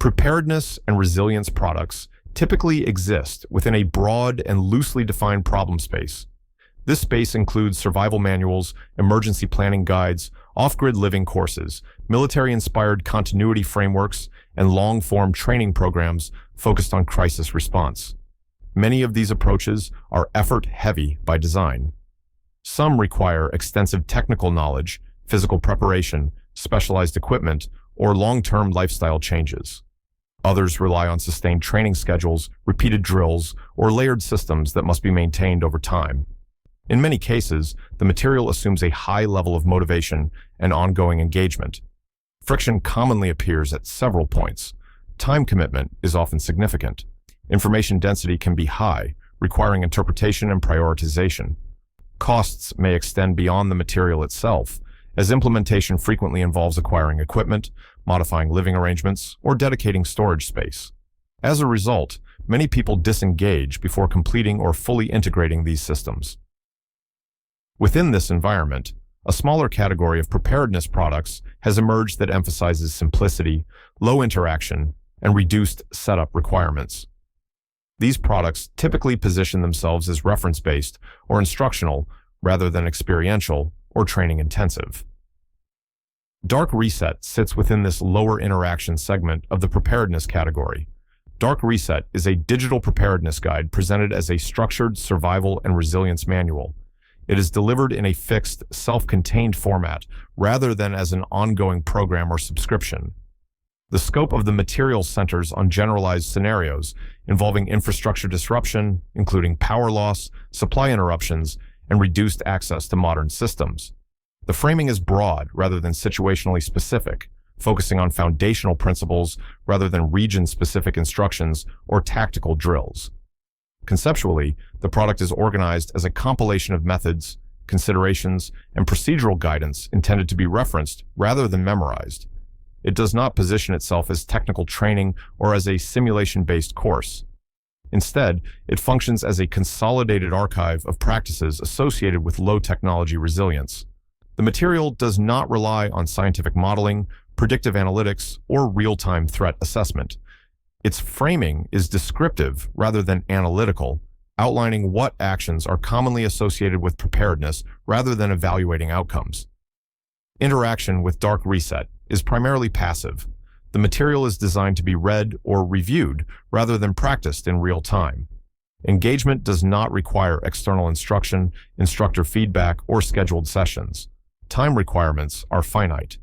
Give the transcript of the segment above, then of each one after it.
Preparedness and resilience products typically exist within a broad and loosely defined problem space. This space includes survival manuals, emergency planning guides, off-grid living courses, military-inspired continuity frameworks, and long-form training programs focused on crisis response. Many of these approaches are effort-heavy by design. Some require extensive technical knowledge, physical preparation, specialized equipment, or long-term lifestyle changes. Others rely on sustained training schedules, repeated drills, or layered systems that must be maintained over time. In many cases, the material assumes a high level of motivation and ongoing engagement. Friction commonly appears at several points. Time commitment is often significant. Information density can be high, requiring interpretation and prioritization. Costs may extend beyond the material itself, as implementation frequently involves acquiring equipment, modifying living arrangements, or dedicating storage space. As a result, many people disengage before completing or fully integrating these systems. Within this environment, a smaller category of preparedness products has emerged that emphasizes simplicity, low interaction, and reduced setup requirements. These products typically position themselves as reference-based or instructional rather than experiential or training-intensive. Dark Reset sits within this lower interaction segment of the preparedness category. Dark Reset is a digital preparedness guide presented as a structured survival and resilience manual. It is delivered in a fixed, self-contained format rather than as an ongoing program or subscription. The scope of the material centers on generalized scenarios involving infrastructure disruption, including power loss, supply interruptions, and reduced access to modern systems. The framing is broad rather than situationally specific, focusing on foundational principles rather than region-specific instructions or tactical drills. Conceptually, the product is organized as a compilation of methods, considerations, and procedural guidance intended to be referenced rather than memorized. It does not position itself as technical training or as a simulation-based course. Instead, it functions as a consolidated archive of practices associated with low-technology resilience. The material does not rely on scientific modeling, predictive analytics, or real-time threat assessment. Its framing is descriptive rather than analytical, outlining what actions are commonly associated with preparedness rather than evaluating outcomes. Interaction with Dark Reset is primarily passive. The material is designed to be read or reviewed rather than practiced in real time. Engagement does not require external instruction, instructor feedback, or scheduled sessions. Time requirements are finite.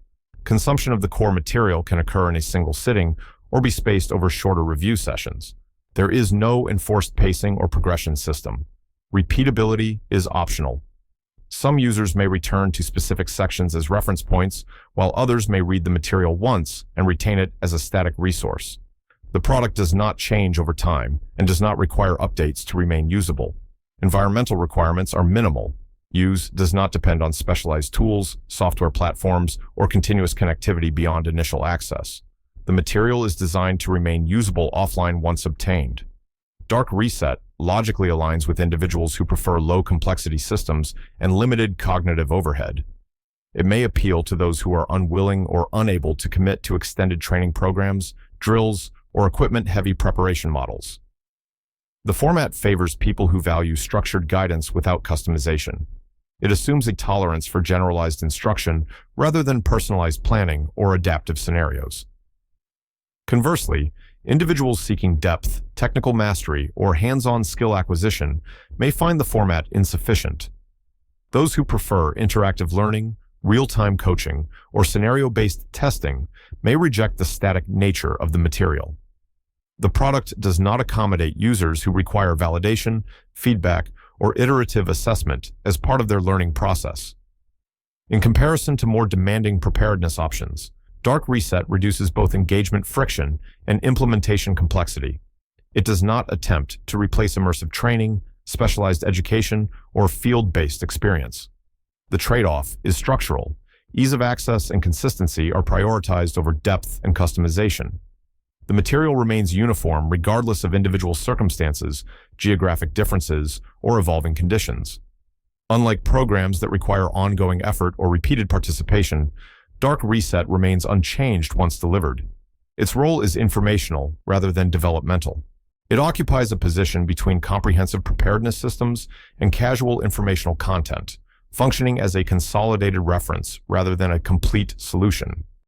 Consumption of the core material can occur in a single sitting or be spaced over shorter review sessions. There is no enforced pacing or progression system. Repeatability is optional. Some users may return to specific sections as reference points, while others may read the material once and retain it as a static resource. The product does not change over time and does not require updates to remain usable. Environmental requirements are minimal. Use does not depend on specialized tools, software platforms, or continuous connectivity beyond initial access. The material is designed to remain usable offline once obtained. Dark Reset logically aligns with individuals who prefer low-complexity systems and limited cognitive overhead. It may appeal to those who are unwilling or unable to commit to extended training programs, drills, or equipment-heavy preparation models. The format favors people who value structured guidance without customization. It assumes a tolerance for generalized instruction rather than personalized planning or adaptive scenarios. Conversely, individuals seeking depth, technical mastery, or hands-on skill acquisition may find the format insufficient. Those who prefer interactive learning, real-time coaching, or scenario-based testing may reject the static nature of the material. The product does not accommodate users who require validation, feedback, or iterative assessment as part of their learning process. In comparison to more demanding preparedness options, Dark Reset reduces both engagement friction and implementation complexity. It does not attempt to replace immersive training, specialized education, or field-based experience. The trade-off is structural. Ease of access and consistency are prioritized over depth and customization. The material remains uniform regardless of individual circumstances, geographic differences, or evolving conditions. Unlike programs that require ongoing effort or repeated participation, Dark Reset remains unchanged once delivered. Its role is informational rather than developmental. It occupies a position between comprehensive preparedness systems and casual informational content, functioning as a consolidated reference rather than a complete solution.